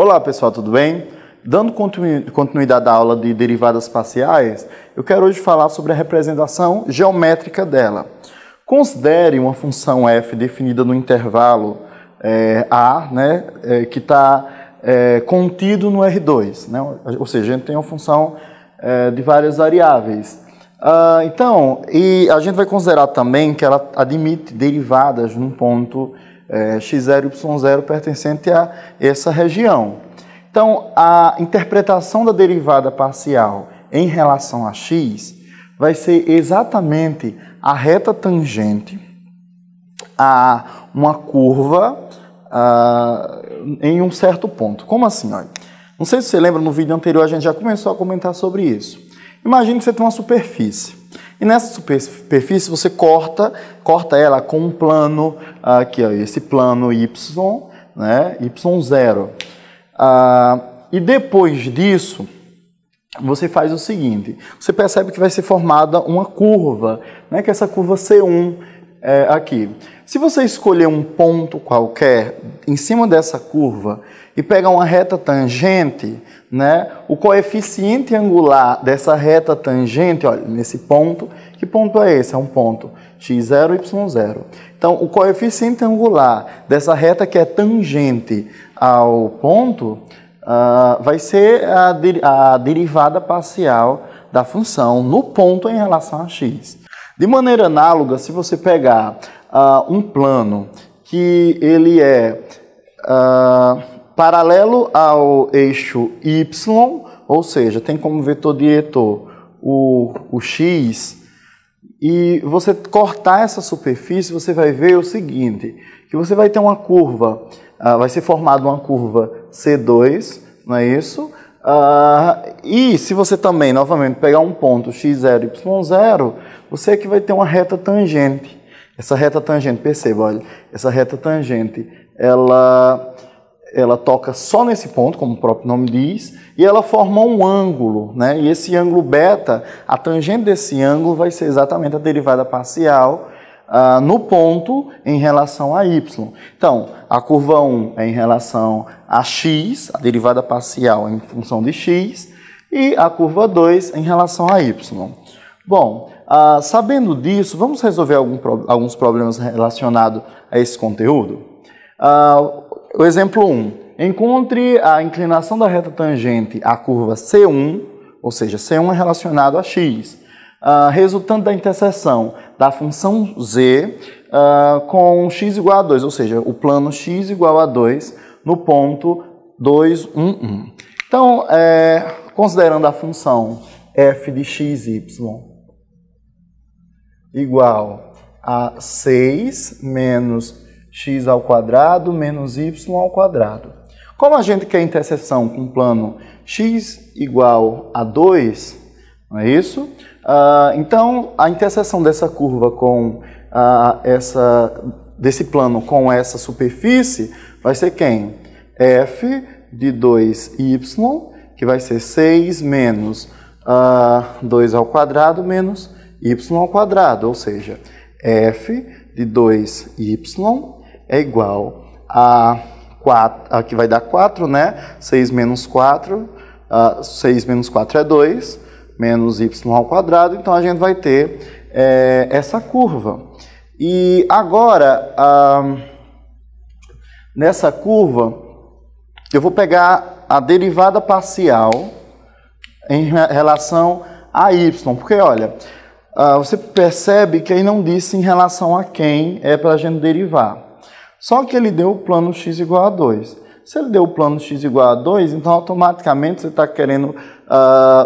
Olá pessoal, tudo bem? Dando continuidade à aula de derivadas parciais, eu quero hoje falar sobre a representação geométrica dela. Considere uma função f definida no intervalo A, que está contido no R2, né? Ou seja, a gente tem uma função de várias variáveis. E a gente vai considerar também que ela admite derivadas num ponto x0 e y0 pertencente a essa região. Então, a interpretação da derivada parcial em relação a x vai ser exatamente a reta tangente a uma curva em um certo ponto. Como assim? Olha, não sei se você lembra, no vídeo anterior a gente já começou a comentar sobre isso. Imagine que você tem uma superfície. E nessa superfície você corta ela com um plano, aqui, ó, esse plano y, né, y0. E depois disso, você faz o seguinte, você percebe que vai ser formada uma curva, né, que é essa curva C1 aqui. Se você escolher um ponto qualquer em cima dessa curva e pegar uma reta tangente, né, o coeficiente angular dessa reta tangente, olha, nesse ponto, que ponto é esse? É um ponto x0 e y0. Então, o coeficiente angular dessa reta que é tangente ao ponto vai ser a derivada parcial da função no ponto em relação a x. De maneira análoga, se você pegar um plano que ele é paralelo ao eixo y, ou seja, tem como vetor diretor o x, e você cortar essa superfície, você vai ver o seguinte, que você vai ter uma curva, vai ser formada uma curva C2, não é isso? E se você também, novamente, pegar um ponto x0 e y0, você é que vai ter uma reta tangente. Essa reta tangente, perceba, olha, essa reta tangente, ela toca só nesse ponto, como o próprio nome diz, e ela forma um ângulo, né? E esse ângulo beta, a tangente desse ângulo vai ser exatamente a derivada parcial no ponto em relação a y. Então, a curva 1 é em relação a x, a derivada parcial em função de x, e a curva 2 em relação a y. Bom, sabendo disso, vamos resolver alguns problemas relacionados a esse conteúdo? O exemplo 1. Encontre a inclinação da reta tangente à curva C1, ou seja, C1 é relacionado a x, resultante da interseção da função z com x igual a 2, ou seja, o plano x igual a 2 no ponto 2, 1, 1. Então, considerando a função f de xy igual a 6 menos x ao quadrado menos y ao quadrado. Como a gente quer interseção com o plano x igual a 2, não é isso? Então, a interseção dessa curva com desse plano com essa superfície vai ser quem? F de 2y, que vai ser 6 menos 2 ao quadrado menos y ao quadrado, ou seja, f de 2y é igual a 4, aqui vai dar 4, né? 6 menos 4, 6 menos 4 é 2, menos y ao quadrado, então a gente vai ter essa curva. E agora, nessa curva, eu vou pegar a derivada parcial em relação a y, porque olha, você percebe que aí não disse em relação a quem é para a gente derivar. Só que ele deu o plano x igual a 2. Se ele deu o plano x igual a 2, então automaticamente você está querendo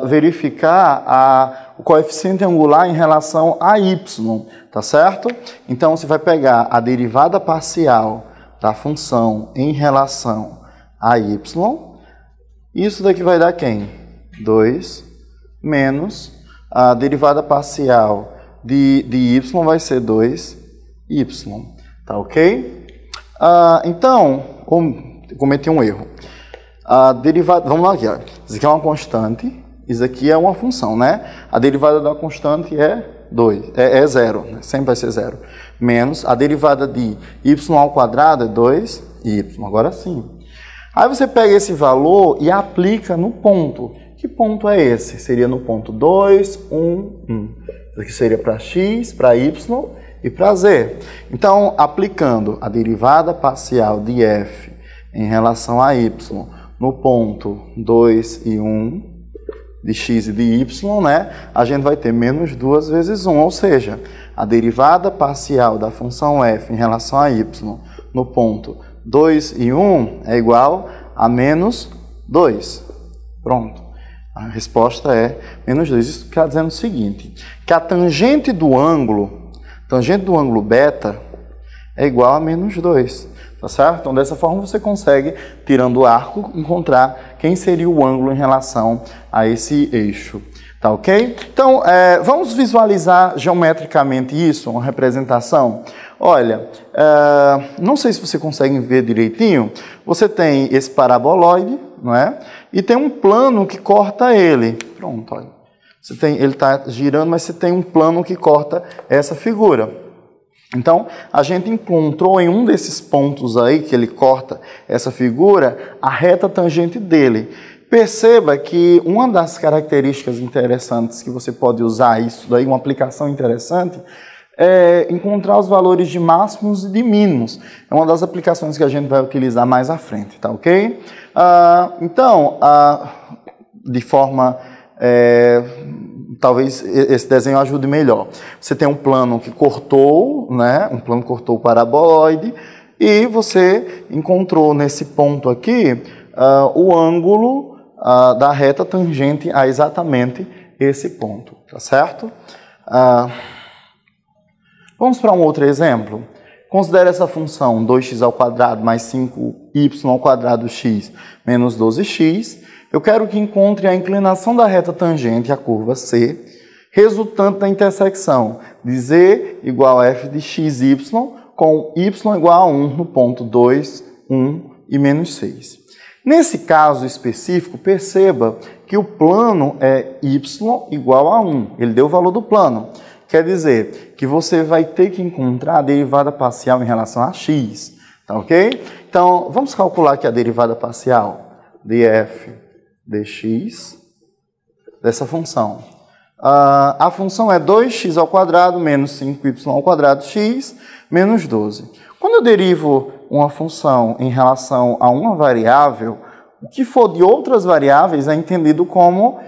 verificar o coeficiente angular em relação a y, tá certo? Então você vai pegar a derivada parcial da função em relação a y. Isso daqui vai dar quem? 2 menos a derivada parcial de y vai ser 2y, tá ok? Então, eu cometi um erro. A derivada, vamos lá aqui, ó. Isso aqui é uma constante, isso aqui é uma função, né? A derivada da constante é 0, né? Sempre vai ser 0. Menos a derivada de y ao quadrado é 2y, agora sim. Aí você pega esse valor e aplica no ponto. Que ponto é esse? Seria no ponto 2, 1, 1. Isso aqui seria para x, para y e para z. Então, aplicando a derivada parcial de f em relação a y no ponto 2 e 1, de x e de y, né, a gente vai ter menos 2 vezes 1, ou seja, a derivada parcial da função f em relação a y no ponto 2 e 1 é igual a menos 2. Pronto. A resposta é menos 2. Isso quer dizer o seguinte, que a tangente do ângulo beta é igual a menos 2. Tá certo? Então, dessa forma, você consegue, tirando o arco, encontrar quem seria o ângulo em relação a esse eixo. Tá ok? Então, vamos visualizar geometricamente isso, uma representação. Olha, não sei se você consegue ver direitinho, você tem esse paraboloide, não é? E tem um plano que corta ele. Pronto, olha. Ele está girando, mas você tem um plano que corta essa figura. Então, a gente encontrou em um desses pontos aí, que ele corta essa figura, a reta tangente dele. Perceba que uma das características interessantes que você pode usar isso daí, uma aplicação interessante, é encontrar os valores de máximos e de mínimos. É uma das aplicações que a gente vai utilizar mais à frente, tá ok? Então, de forma... talvez esse desenho ajude melhor. Você tem um plano que cortou, né? Um plano que cortou o paraboloide, e você encontrou nesse ponto aqui o ângulo da reta tangente a exatamente esse ponto, tá certo? Vamos para um outro exemplo. Considere essa função 2x² mais 5y² x menos 12x. Eu quero que encontre a inclinação da reta tangente à curva C, resultante da intersecção de z igual a f de xy com y igual a 1 no ponto 2, 1 e menos 6. Nesse caso específico, perceba que o plano é y igual a 1. Ele deu o valor do plano. Quer dizer que você vai ter que encontrar a derivada parcial em relação a x. Tá ok? Então, vamos calcular aqui a derivada parcial de f dx dessa função. A função é 2x² menos 5y² x menos 12. Quando eu derivo uma função em relação a uma variável, o que for de outras variáveis é entendido como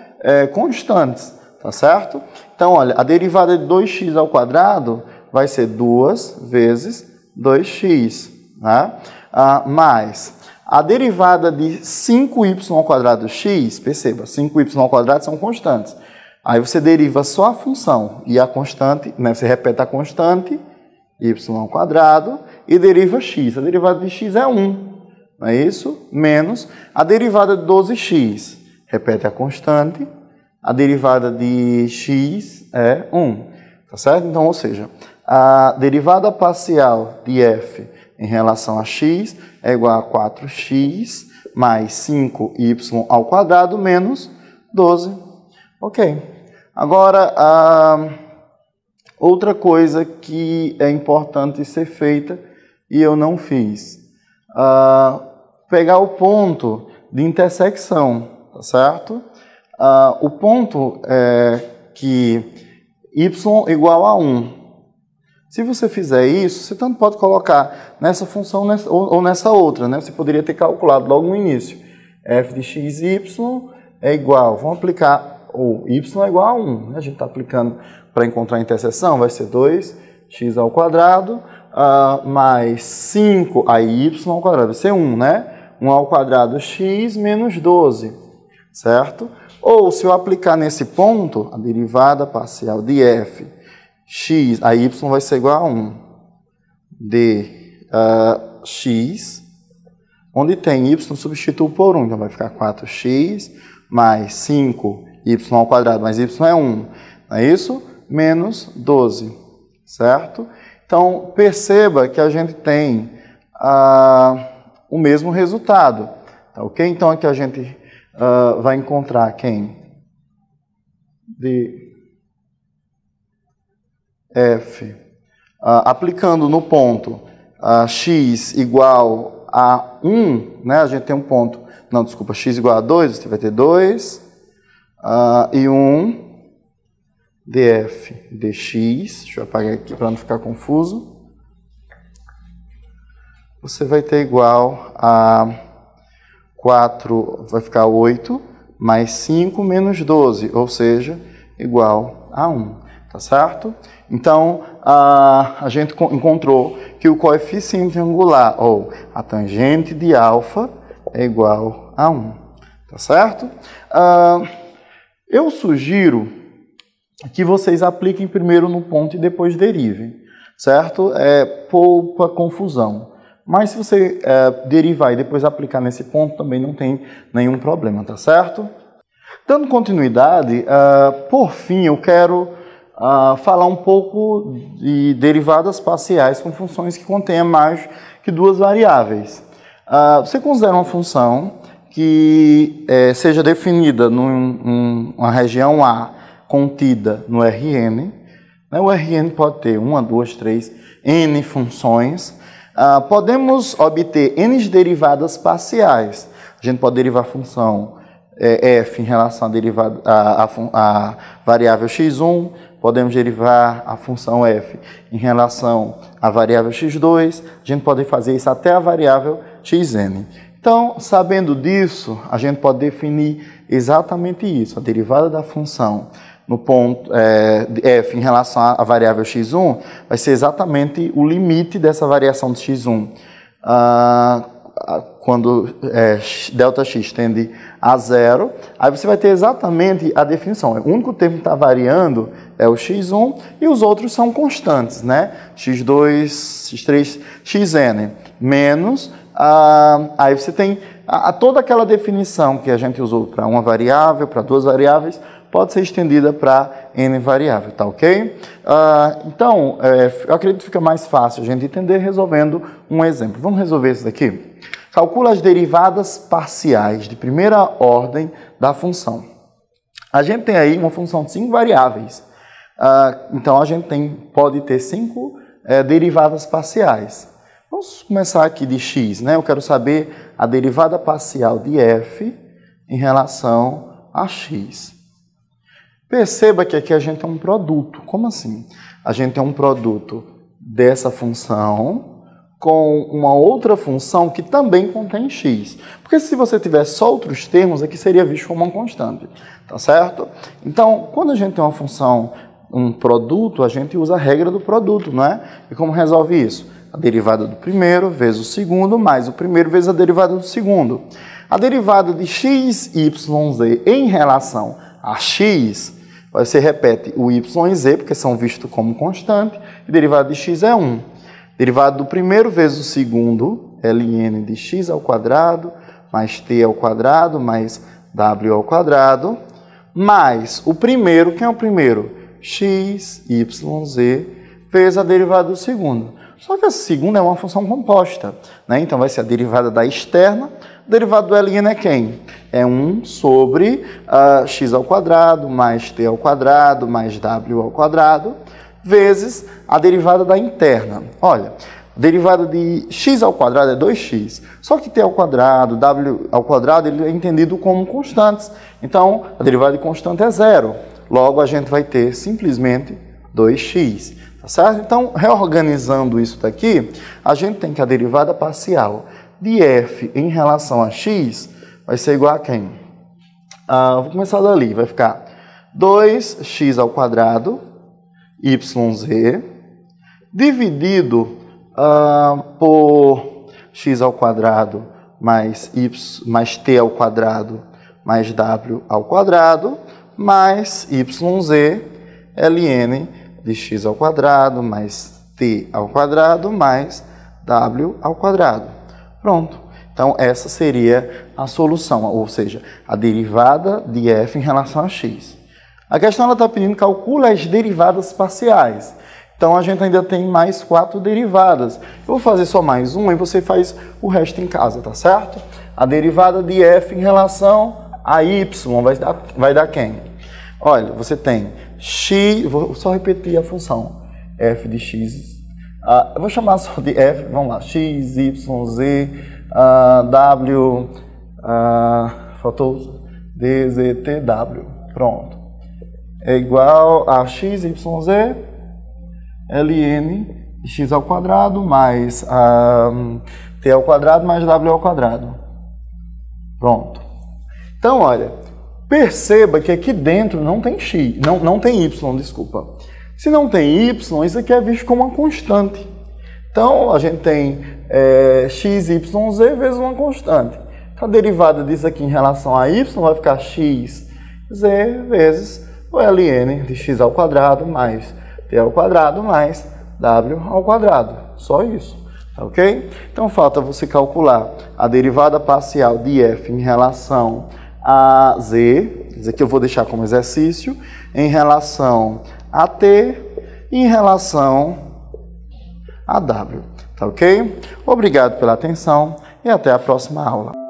constantes, tá certo? Então, olha, a derivada de 2x² vai ser 2 vezes 2x, né? Mais a derivada de 5y² x, perceba, 5y² são constantes. Aí você deriva só a função e a constante, né, você repete a constante, y² e deriva x. A derivada de x é 1, não é isso? Menos a derivada de 12x, repete a constante, a derivada de x é 1, tá certo? Então, ou seja, a derivada parcial de f em relação a x é igual a 4x mais 5y² menos 12. Ok. Agora, outra coisa que é importante ser feita e eu não fiz. Pegar o ponto de intersecção, tá certo? O ponto é que y igual a 1. Se você fizer isso, você tanto pode colocar nessa função ou nessa outra, né? Você poderia ter calculado logo no início. f de xy é igual, vamos aplicar, ou y é igual a 1. Né? A gente está aplicando para encontrar a interseção, vai ser 2x² mais 5, aí y² vai ser 1, né? 1² x menos 12, certo? Ou se eu aplicar nesse ponto, a derivada parcial de f x, a y vai ser igual a 1 de x, onde tem y, substituo por 1, então vai ficar 4x mais 5y² mais y é 1, não é isso? Menos 12, certo? Então, perceba que a gente tem o mesmo resultado, tá ok? Então, aqui a gente vai encontrar quem? De f, aplicando no ponto x igual a 1, né? A gente tem um ponto, não, desculpa, x igual a 2, você vai ter 2 e 1 df dx, deixa eu apagar aqui para não ficar confuso, você vai ter igual a 4, vai ficar 8, mais 5 menos 12, ou seja, igual a 1, tá certo? Então, a gente encontrou que o coeficiente angular, ou a tangente de alfa, é igual a 1, tá certo? Eu sugiro que vocês apliquem primeiro no ponto e depois derivem, certo? Poupa confusão. Mas se você derivar e depois aplicar nesse ponto, também não tem nenhum problema, tá certo? Dando continuidade, por fim, eu quero falar um pouco de derivadas parciais com funções que contenham mais que duas variáveis. Você considera uma função que seja definida numa região A contida no Rn, né? O Rn pode ter 1, 2, 3, n funções. Podemos obter n derivadas parciais. A gente pode derivar a função f em relação à variável x1, podemos derivar a função f em relação à variável x2, a gente pode fazer isso até a variável xn. Então, sabendo disso, a gente pode definir exatamente isso, a derivada da função no ponto f em relação à variável x1 vai ser exatamente o limite dessa variação de x1 quando ΔX tende a zero, aí você vai ter exatamente a definição. O único termo que está variando é o x1 e os outros são constantes, né? x2, x3, xn, menos, aí você tem toda aquela definição que a gente usou para uma variável, para duas variáveis, pode ser estendida para n variável, tá ok? Então, eu acredito que fica mais fácil a gente entender resolvendo um exemplo. Vamos resolver isso daqui? Calcula as derivadas parciais de primeira ordem da função. A gente tem aí uma função de 5 variáveis. Então, a gente pode ter 5 derivadas parciais. Vamos começar aqui de x, né? Eu quero saber a derivada parcial de f em relação a x. Perceba que aqui a gente tem um produto. Como assim? A gente tem um produto dessa função com uma outra função que também contém x. Porque se você tivesse só outros termos, aqui seria visto como uma constante. Tá certo? Então, quando a gente tem uma função, um produto, a gente usa a regra do produto, não é? E como resolve isso? A derivada do primeiro vezes o segundo, mais o primeiro vezes a derivada do segundo. A derivada de x, y, z em relação a x, você repete o y e z, porque são vistos como constante, e derivada de x é 1. Derivada do primeiro vezes o segundo, ln de x ao quadrado, mais t ao quadrado, mais w ao quadrado, mais o primeiro, quem é o primeiro? x, y, z, vezes a derivada do segundo. Só que a segunda é uma função composta, né? Então vai ser a derivada da externa, a derivada do ln é quem? É 1 sobre x ao quadrado, mais t ao quadrado, mais w ao quadrado, vezes a derivada da interna. Olha, a derivada de x ao quadrado é 2x, só que t ao quadrado, w ao quadrado, ele é entendido como constantes. Então, a derivada de constante é 0. Logo, a gente vai ter simplesmente 2x. Tá certo? Então, reorganizando isso daqui, a gente tem que a derivada parcial de f em relação a x vai ser igual a quem? Vou começar dali, vai ficar 2x ao quadrado, yz, dividido por x ao quadrado mais t ao quadrado mais w ao quadrado mais yz ln de x ao quadrado mais t ao quadrado mais w ao quadrado. Pronto. Então, essa seria a solução, ou seja, a derivada de f em relação a x. A questão está pedindo calcula as derivadas parciais. Então, a gente ainda tem mais 4 derivadas. Eu vou fazer só mais uma e você faz o resto em casa, tá certo? A derivada de f em relação a y vai dar quem? Olha, você tem x, vou só repetir a função, f de x, eu vou chamar só de f, vamos lá, x, y, z, W, faltou DZTW, pronto. É igual a XYZ, LN, x ao quadrado mais T ao quadrado mais W ao quadrado. Pronto. Então, olha, perceba que aqui dentro não tem x, não tem y, desculpa. Se não tem y, isso aqui é visto como uma constante. Então, a gente tem XYZ vezes uma constante. Então, a derivada disso aqui em relação a y vai ficar xz vezes o ln de x ao quadrado mais t ao quadrado mais w ao quadrado. Só isso, tá ok? Então, falta você calcular a derivada parcial de f em relação a z, isso aqui eu vou deixar como exercício, em relação a t e em relação a w, tá ok? Obrigado pela atenção e até a próxima aula.